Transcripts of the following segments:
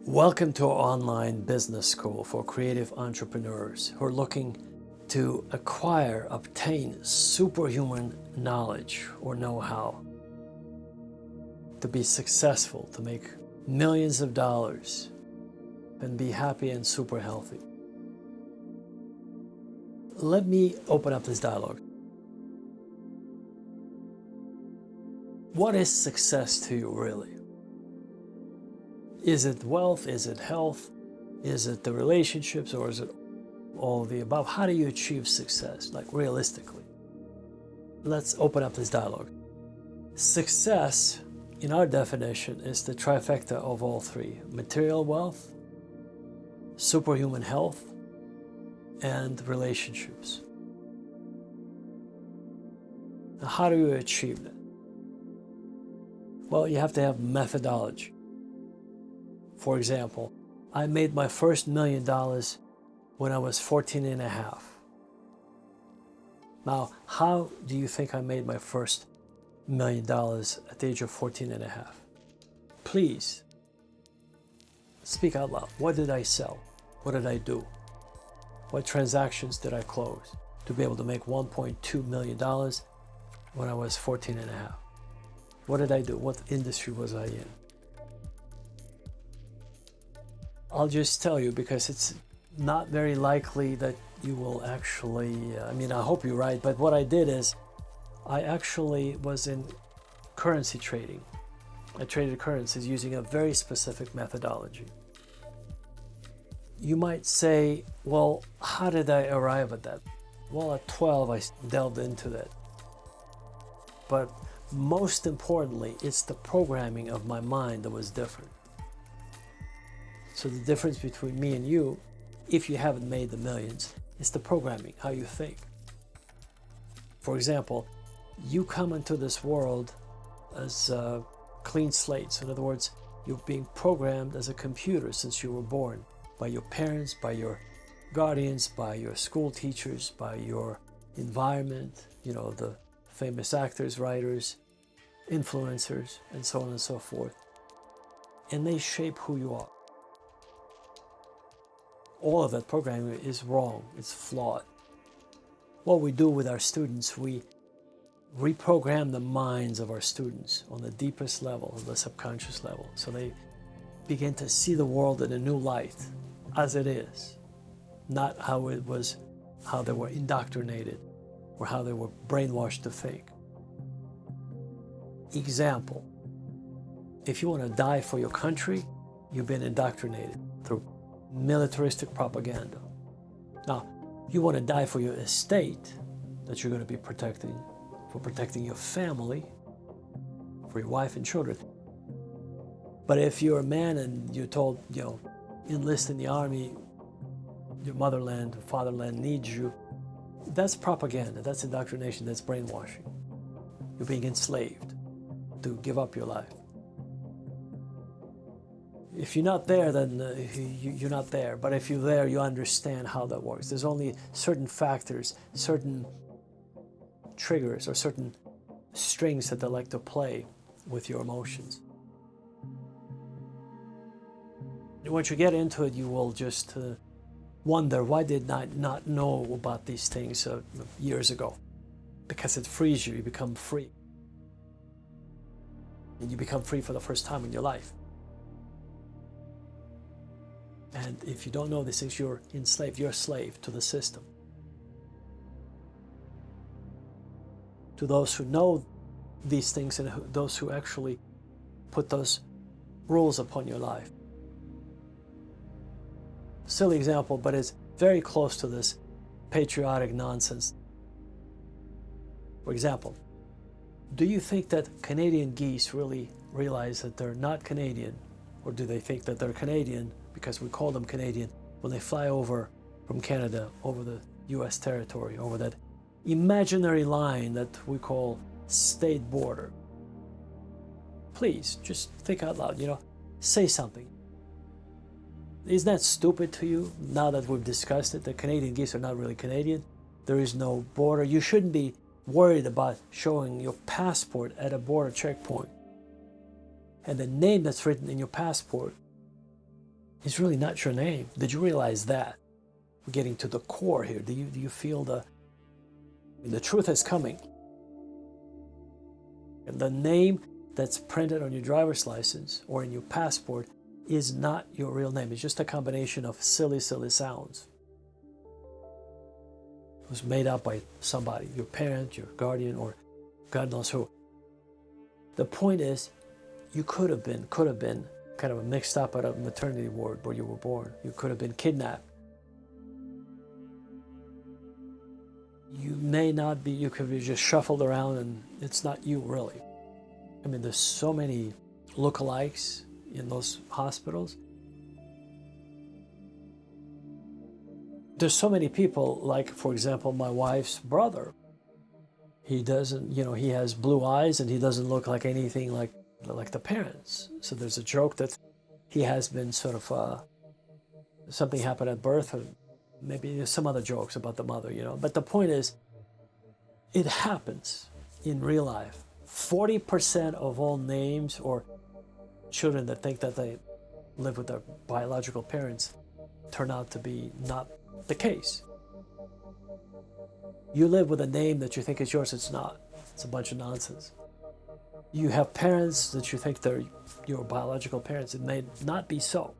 Welcome to our online business school for creative entrepreneurs who are looking to obtain superhuman knowledge or know-how to be successful, to make millions of dollars and be happy and super healthy. Let me open up this dialogue. What is success to you, really? Is it wealth? Is it health? Is it the relationships? Or is it all of the above? How do you achieve success, like realistically? Let's open up this dialogue. Success, in our definition, is the trifecta of all three: material wealth, superhuman health, and relationships. Now, how do you achieve that? Well, you have to have methodology. For example, I made my first $1 million when I was 14 and a half. Now, how do you think I made my first $1 million at the age of 14 and a half? Please, speak out loud. What did I sell? What did I do? What transactions did I close to be able to make $1.2 million when I was 14 and a half? What did I do? What industry was I in? I'll just tell you, because it's not very likely that you will actually, I hope you're right, but what I did is I actually was in currency trading. I traded currencies using a very specific methodology. You might say, well, how did I arrive at that? Well, at 12, I delved into that. But most importantly, it's the programming of my mind that was different. So the difference between me and you, if you haven't made the millions, is the programming, how you think. For example, you come into this world as a clean slate. So in other words, you're being programmed as a computer since you were born, by your parents, by your guardians, by your school teachers, by your environment, the famous actors, writers, influencers, and so on and so forth. And they shape who you are. All of that programming is wrong, it's flawed. What we do with our students, we reprogram the minds of our students on the deepest level, on the subconscious level, so they begin to see the world in a new light, as it is, not how they were indoctrinated, or how they were brainwashed to think. Example, if you want to die for your country, you've been indoctrinated through militaristic propaganda. Now, you want to die for your estate that you're going to be protecting, for protecting your family, for your wife and children. But if you're a man and you're told, enlist in the army, your motherland, fatherland needs you, that's propaganda, that's indoctrination, that's brainwashing. You're being enslaved to give up your life. If you're not there, then you're not there. But if you're there, you understand how that works. There's only certain factors, certain triggers, or certain strings that they like to play with your emotions. Once you get into it, you will just wonder, why did I not know about these things years ago? Because it frees you. You become free. And you become free for the first time in your life. And if you don't know these things, you're enslaved. You're a slave to the system. To those who know these things and those who actually put those rules upon your life. Silly example, but it's very close to this patriotic nonsense. For example, do you think that Canadian geese really realize that they're not Canadian? Or do they think that they're Canadian because we call them Canadian when they fly over from Canada, over the US territory, over that imaginary line that we call state border? Please, just think out loud, say something. Isn't that stupid to you, now that we've discussed it, that Canadian geese are not really Canadian? There is no border. You shouldn't be worried about showing your passport at a border checkpoint. And the name that's written in your passport is really not your name. Did you realize that? We're getting to the core here. Do you feel the truth is coming? And the name that's printed on your driver's license or in your passport is not your real name. It's just a combination of silly sounds. It was made up by somebody, your parent, your guardian, or God knows who. The point is, you could have been kind of mixed up at a maternity ward where you were born. You could have been kidnapped. You may not be, you could be just shuffled around and it's not you really. I mean, there's so many lookalikes in those hospitals. There's so many people, like, for example, my wife's brother. He doesn't, he has blue eyes and he doesn't look like anything like the parents. So there's a joke that he has been sort of, something happened at birth, or maybe there's some other jokes about the mother, But the point is, it happens in real life. 40% of all names or children that think that they live with their biological parents turn out to be not the case. You live with a name that you think is yours, it's not. It's a bunch of nonsense. You have parents that you think they're your biological parents. It may not be so.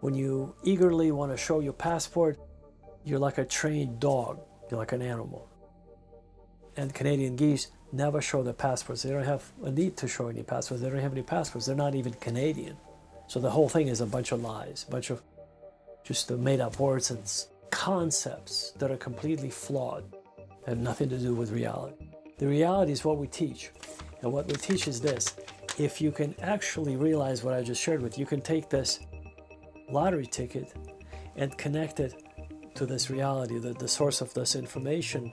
When you eagerly want to show your passport, you're like a trained dog. You're like an animal. And Canadian geese never show their passports. They don't have a need to show any passports. They don't have any passports. They're not even Canadian. So the whole thing is a bunch of lies, a bunch of just made up words and concepts that are completely flawed and nothing to do with reality. The reality is what we teach. And what we teach is this. If you can actually realize what I just shared with you, you can take this lottery ticket and connect it to this reality, the source of this information.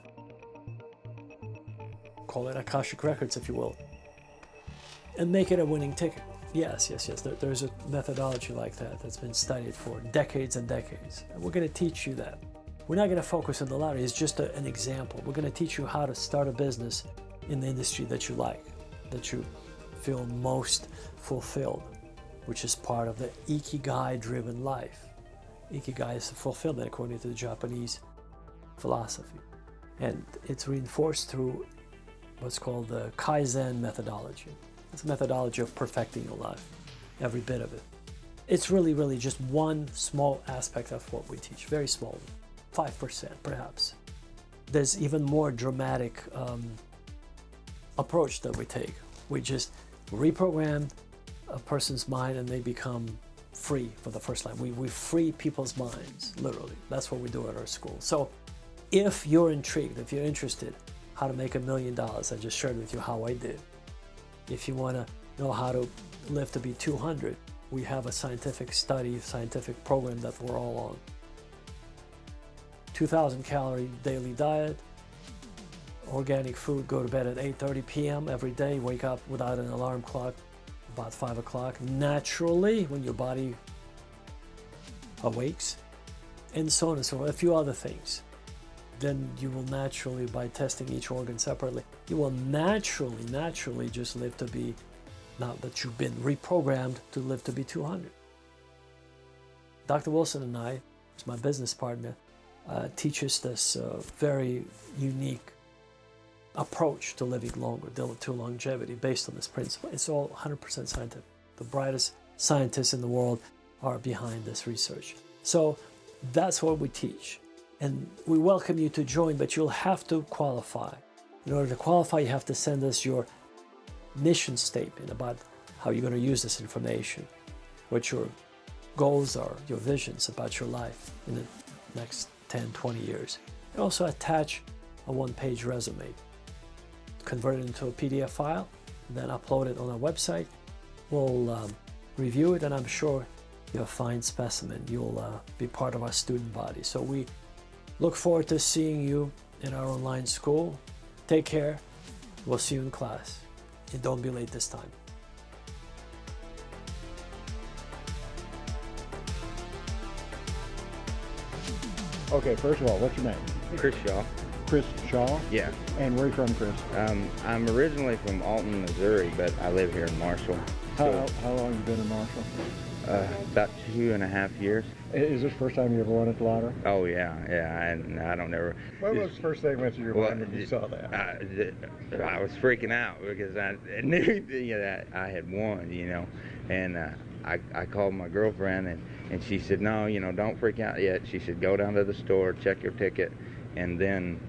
Call it Akashic Records, if you will, and make it a winning ticket. Yes. There's a methodology like that that's been studied for decades and decades. And we're going to teach you that. We're not going to focus on the lottery. It's just an example. We're going to teach you how to start a business in the industry that you like, that you feel most fulfilled, which is part of the Ikigai-driven life. Ikigai is the fulfillment according to the Japanese philosophy. And it's reinforced through what's called the Kaizen methodology. It's a methodology of perfecting your life, every bit of it. It's really just one small aspect of what we teach, very small, 5% perhaps. There's even more dramatic approach that we take. We just reprogram a person's mind and they become free for the first time. We free people's minds, literally. That's what we do at our school. So if you're intrigued, if you're interested, how to make $1 million, I just shared with you how I did. If you want to know how to live to be 200, we have a scientific study, scientific program that we're all on. 2,000 calorie daily diet, organic food, go to bed at 8:30 p.m. every day, wake up without an alarm clock about 5 o'clock, naturally when your body awakes, and so on and so on, a few other things. Then you will naturally, by testing each organ separately, you will naturally just live to be, now that you've been reprogrammed to live to be 200. Dr. Wilson and I, who's my business partner, teaches this very unique approach to living longer, to longevity, based on this principle. It's all 100% scientific. The brightest scientists in the world are behind this research. So that's what we teach. And we welcome you to join, but you'll have to qualify. In order to qualify, you have to send us your mission statement about how you're going to use this information, what your goals are, your visions about your life in the next 10, 20 years. And also attach a one-page resume. Convert it into a PDF file, then upload it on our website. We'll review it, and I'm sure you're a fine specimen. You'll be part of our student body. So we look forward to seeing you in our online school. Take care. We'll see you in class. And don't be late this time. Okay, first of all, what's your name? Chris Shaw. Chris Shaw? Yeah. And where are you from, Chris? I'm originally from Alton, Missouri, but I live here in Marshall. How long have you been in Marshall? About 2.5 years. Is this the first time you ever won at the lottery? Oh yeah. I don't ever. What was the first thing went through your mind when you saw that? I was freaking out because I knew that I had won, and I called my girlfriend and she said, no, don't freak out yet. She said, go down to the store, check your ticket, and then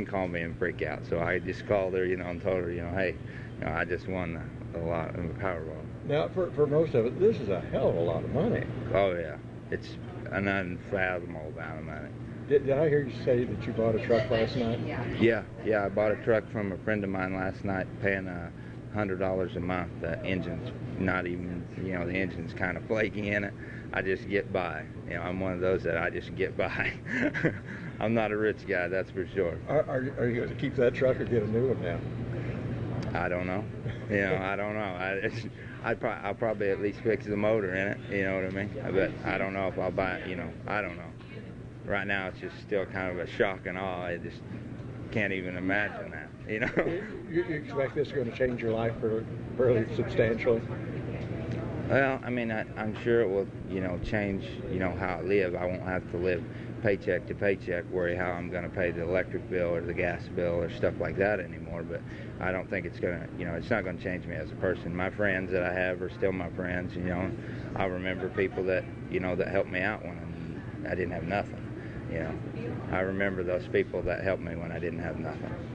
call me and freak out. So I just called her, and told her, hey, I just won a lot of the Powerball. Now, for most of it, this is a hell of a lot of money. Oh yeah, it's an unfathomable amount of money. Did I hear you say that you bought a truck last night? Yeah, I bought a truck from a friend of mine last night, paying $100 a month. The engine's not even, the engine's kind of flaky in it. I just get by. I'm one of those that I just get by. I'm not a rich guy, that's for sure. Are you going to keep that truck or get a new one now? I don't know. I don't know. I'll probably at least fix the motor in it. You know what I mean? But I don't know if I'll buy it. I don't know. Right now, it's just still kind of a shock and awe. I just can't even imagine that. You expect this is going to change your life fairly substantially? Well, I mean, I'm sure it will, change, how I live. I won't have to live paycheck to paycheck, worry how I'm going to pay the electric bill or the gas bill or stuff like that anymore. But I don't think it's going to, it's not going to change me as a person. My friends that I have are still my friends, I remember people that, that helped me out when I didn't have nothing, I remember those people that helped me when I didn't have nothing.